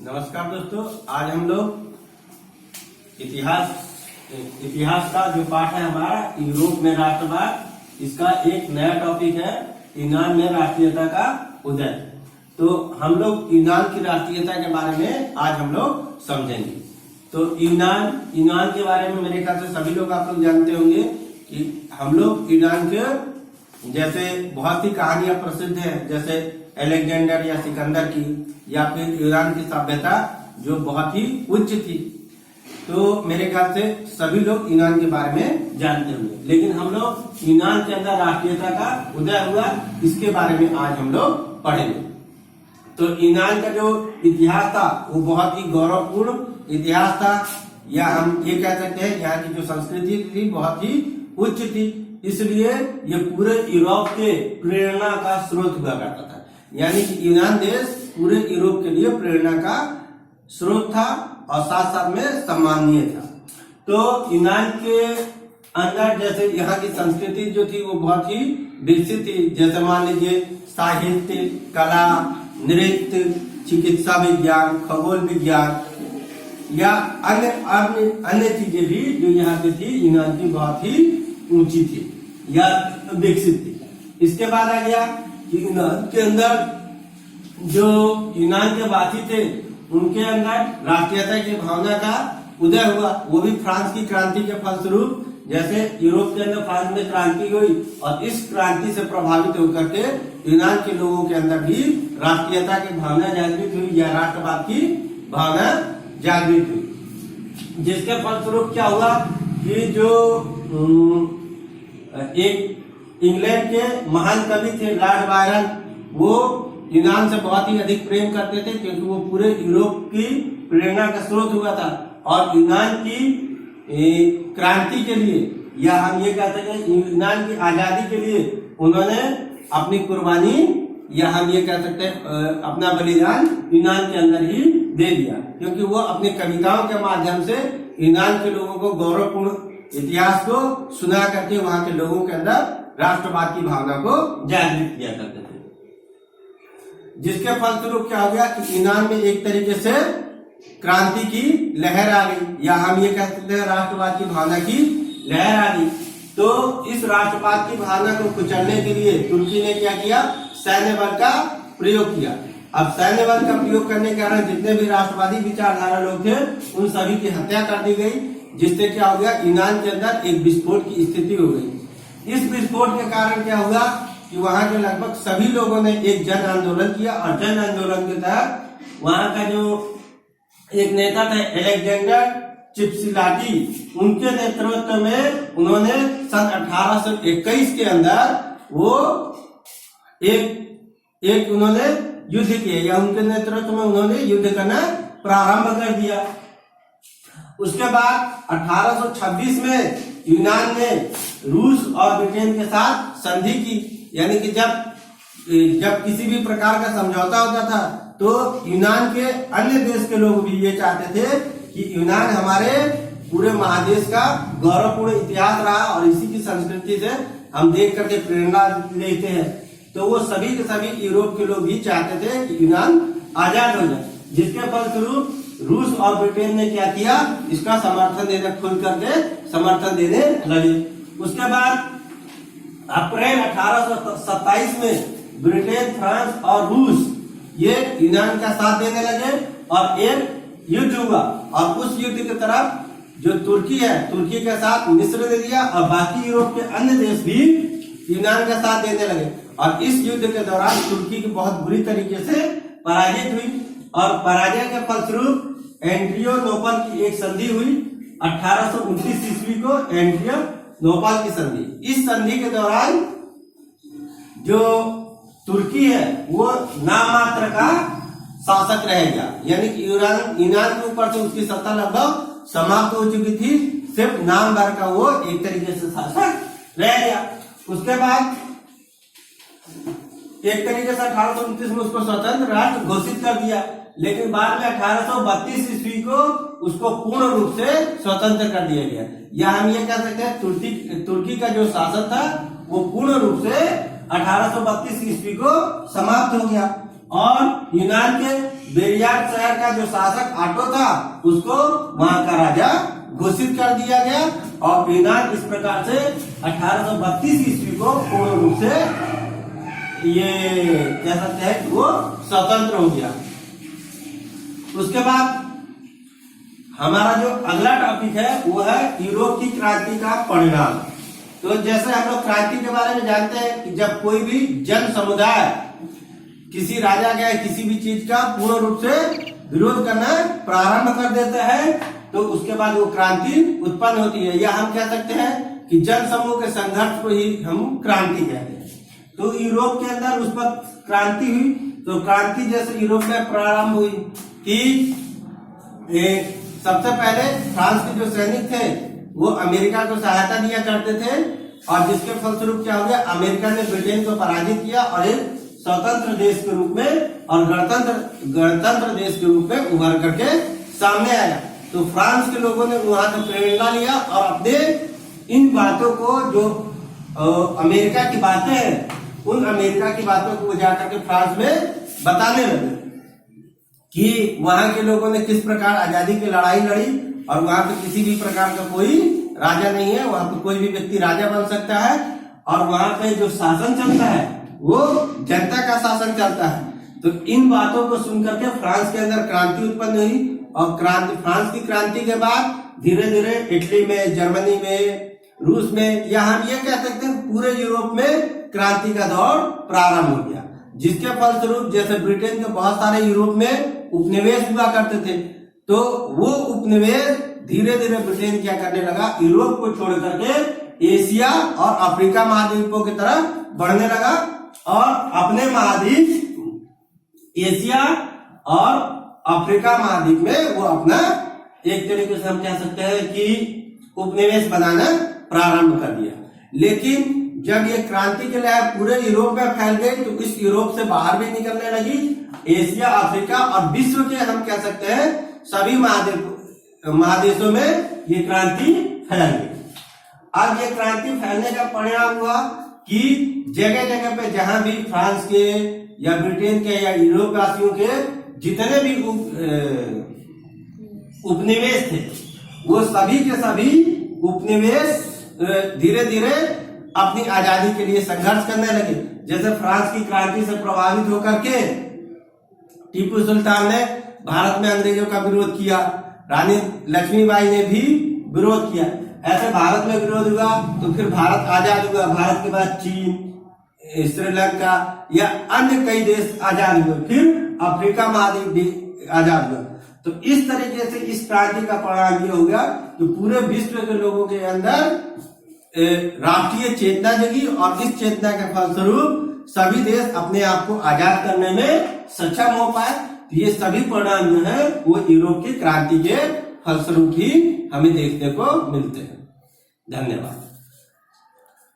नमस्कार दोस्तों, आज हम लोग इतिहास का जो पाठ है हमारा यूरोप में राष्ट्रवाद, इसका एक नया टॉपिक है यूनान में राष्ट्रीयता का उदय। तो हम लोग यूनान की राष्ट्रीयता के बारे में आज हम लोग समझेंगे। तो यूनान के बारे में मेरे ख्याल से सभी लोग आप लोग जानते होंगे कि हम लोग यूनान के जैसे बहुत सी कहानियां प्रसिद्ध है, जैसे अलेक्जेंडर या सिकंदर की, या फिर यूनान की सभ्यता जो बहुत ही उच्च थी। तो मेरे ख्याल से सभी लोग यूनान के बारे में जानते होंगे, लेकिन हम लोग यूनान के अंदर राष्ट्रीयता का उदय हुआ, इसके बारे में आज हम लोग पढ़ेंगे। तो यूनान का जो इतिहास था वो बहुत ही गौरवपूर्ण इतिहास था, या हम ये कह सकते हैं यहाँ की जो संस्कृति थी बहुत ही उच्च थी, इसलिए ये पूरे यूरोप के प्रेरणा का स्रोत हुआ करता था। यानी कि यूनान देश पूरे यूरोप के लिए प्रेरणा का स्रोत था और साथ साथ में सम्माननीय था। तो यूनान के अंदर जैसे यहाँ की संस्कृति जो थी वो बहुत ही विकसित थी, जैसे मान लीजिए साहित्य, कला, नृत्य, चिकित्सा विज्ञान, खगोल विज्ञान या अन्य चीजें भी जो यहाँ की थी यूनान की बहुत ही ऊंची थी या विकसित थी। इसके बाद आ गया कि यूनान के अंदर जो यूनान के वासी थे उनके अंदर राष्ट्रीयता की भावना का उदय हुआ, वो भी फ्रांस की क्रांति के फलस्वरूप। जैसे यूरोप के अंदर फ्रांस में क्रांति हुई और इस क्रांति से प्रभावित होकर के यूनान के लोगों के अंदर भी राष्ट्रीयता की भावना जागृत हुई या राष्ट्रवाद की भावना जागृत हुई, जिसके फलस्वरूप क्या हुआ कि जो एक इंग्लैंड के महान कवि थे लॉर्ड बायरन, वो यूनान से बहुत ही अधिक प्रेम करते थे, क्योंकि वो पूरे यूरोप की प्रेरणा का स्रोत हुआ था। और यूनान की क्रांति के लिए, या हम ये कहते हैं यूनान की आजादी के लिए उन्होंने अपनी कुर्बानी, या हम ये कह सकते हैं अपना बलिदान यूनान के अंदर ही दे दिया, क्योंकि वो अपनी कविताओं के माध्यम से यूनान के लोगों को गौरवपूर्ण इतिहास को सुना करके वहां के लोगों के अंदर राष्ट्रवाद की भावना को जागृत किया करते थे। जिसके फलस्वरूप क्या हो गया कि यूनान में एक तरीके से क्रांति की लहर आ गई, या हम ये कह सकते हैं राष्ट्रवाद की भावना की लहर आ गई। तो इस राष्ट्रवाद की भावना को कुचलने के लिए तुर्की ने क्या किया, सैन्य बल का प्रयोग किया। अब सैन्य बल का प्रयोग करने के कारण जितने भी राष्ट्रवादी विचारधारा लोग थे उन सभी की हत्या कर दी गई, जिससे क्या हो गया, यूनान के अंदर एक विस्फोट की स्थिति हो गई। इस विस्फोट के कारण क्या हुआ कि वहां के लगभग सभी लोगों ने एक जन आंदोलन किया, और जन आंदोलन के तहत वहां का जो एक नेता था अलेक्जेंडर चिपसिलाटी, उनके नेतृत्व में उन्होंने सन 1821 के अंदर वो एक उन्होंने युद्ध किया, या उनके नेतृत्व में उन्होंने युद्ध करना प्रारंभ कर दिया। उसके बाद 1826 में यूनान ने रूस और ब्रिटेन के साथ संधि की, यानी कि जब किसी भी प्रकार का समझौता होता था तो यूनान के अन्य देश के लोग भी ये चाहते थे कि यूनान हमारे पूरे महादेश का गौरवपूर्ण इतिहास रहा और इसी की संस्कृति से हम देख करके प्रेरणा लेते हैं। तो वो सभी के सभी यूरोप के लोग भी चाहते थे कि यूनान आजाद हो जाए, जिसके फलस्वरूप रूस और ब्रिटेन ने क्या किया, इसका समर्थन देने, खुल करके समर्थन देने लगे। उसके बाद अप्रैल 1827 में ब्रिटेन, फ्रांस और रूस ये यूनान का साथ देने लगे और एक युद्ध हुआ, और उस युद्ध की तरफ जो तुर्की है, तुर्की के साथ मिस्र ने दिया, और बाकी यूरोप के अन्य देश भी यूनान का साथ देने लगे। और इस युद्ध के दौरान तुर्की की बहुत बुरी तरीके से पराजित हुई, और पराजय के फलस्वरूप एड्रियानोपल की एक संधि हुई 1829 ईस्वी को, एड्रियानोपल की संधि। इस संधि के दौरान जो तुर्की है वो नाम मात्र का शासक रहेगा, यानी कि यूनान के ऊपर से उसकी सत्ता लगभग समाप्त हो चुकी थी, सिर्फ नाम भर का वो एक तरीके से शासक रह गया। उसके बाद एक तरीके से 1829 में उसको स्वतंत्र राष्ट्र घोषित कर दिया, लेकिन बाद में 1832 ईस्वी को उसको पूर्ण रूप से स्वतंत्र कर दिया गया। या हम ये कह सकते हैं तुर्की का जो शासन था वो पूर्ण रूप से 1832 ईस्वी को समाप्त हो गया, और यूनान के बेरियाट शहर का जो शासक ऑटो था उसको वहां का राजा घोषित कर दिया गया और यूनान इस प्रकार से 1832 ईस्वी को पूर्ण रूप से ये कह सकते हैं कि वो स्वतंत्र हो गया। उसके बाद हमारा जो अगला टॉपिक है वो है यूरोप की क्रांति का परिणाम। तो जैसे हम लोग क्रांति के बारे में जानते हैं कि जब कोई भी जन समुदाय किसी राजा का किसी भी चीज का पूर्ण रूप से विरोध करना प्रारंभ कर देता है तो उसके बाद वो क्रांति उत्पन्न होती है, या हम कह सकते हैं कि जन समूह के संघर्ष को ही हम क्रांति कहते हैं। तो यूरोप के अंदर उस पर क्रांति हुई। तो क्रांति जैसे यूरोप में प्रारंभ हुई कि सबसे पहले फ्रांस के जो सैनिक थे वो अमेरिका को सहायता दिया करते थे और जिसके फलस्वरूप क्या हो गया, अमेरिका ने ब्रिटेन को पराजित किया और एक स्वतंत्र देश के रूप में और गणतंत्र देश के रूप में उभर करके सामने आया। तो फ्रांस के लोगों ने वहां से प्रेरणा लिया और अपने इन बातों को जो अमेरिका की बातें हैं उन अमेरिका की बातों को जाकर के फ्रांस में बताने लगे कि वहां के लोगों ने किस प्रकार आजादी की लड़ाई लड़ी और वहां पे किसी भी प्रकार का कोई राजा नहीं है, वहां पे कोई भी व्यक्ति राजा बन सकता है और वहां पे जो शासन चलता है वो जनता का शासन चलता है। तो इन बातों को सुनकर के फ्रांस के अंदर क्रांति उत्पन्न हुई और फ्रांस की क्रांति के बाद धीरे धीरे इटली में, जर्मनी में, रूस में, या हम ये कह सकते हैं पूरे यूरोप में क्रांति का दौर प्रारंभ हो गया, जिसके फलस्वरूप जैसे ब्रिटेन के बहुत सारे यूरोप में उपनिवेश हुआ करते थे तो वो उपनिवेश धीरे धीरे ब्रिटेन क्या करने लगा, यूरोप को छोड़ करके एशिया और अफ्रीका महाद्वीपों की तरफ बढ़ने लगा और अपने महाद्वीप एशिया और अफ्रीका महाद्वीप में वो अपना एक तरीके से हम कह सकते हैं कि उपनिवेश बनाना प्रारंभ कर दिया। लेकिन जब ये क्रांति की लहर पूरे यूरोप में फैल गई तो इस यूरोप से बाहर भी निकलने लगी, एशिया, अफ्रीका और विश्व के हम कह सकते हैं सभी महादेशों में ये क्रांति फैल गई। अब ये क्रांति फैलने का परिणाम हुआ कि जगह जगह पे जहां भी फ्रांस के या ब्रिटेन के या यूरोप वासियों के जितने भी उपनिवेश थे वो सभी के सभी उपनिवेश धीरे धीरे अपनी आजादी के लिए संघर्ष करने लगे। जैसे फ्रांस की क्रांति से प्रभावित होकर के टीपू सुल्तान ने भारत में अंग्रेजों का विरोध किया, रानी लक्ष्मीबाई ने भी विरोध किया। ऐसे भारत में विरोध हुआ तो फिर भारत आजाद हुआ। भारत के बाद चीन, श्रीलंका या अन्य कई देश आजाद हुए, फिर अफ्रीका महाद्वीप भी आजाद हुआ। तो इस तरीके से इस क्रांति का परिणाम ये हो गया कि पूरे विश्व के लोगों के अंदर राष्ट्रीय चेतना जगी और इस चेतना के फलस्वरूप सभी देश अपने आप को आजाद करने में सक्षम हो पाए। तो ये सभी परिणाम जो है वो यूरोप की क्रांति के फलस्वरूप ही हमें देखने को मिलते हैं। धन्यवाद।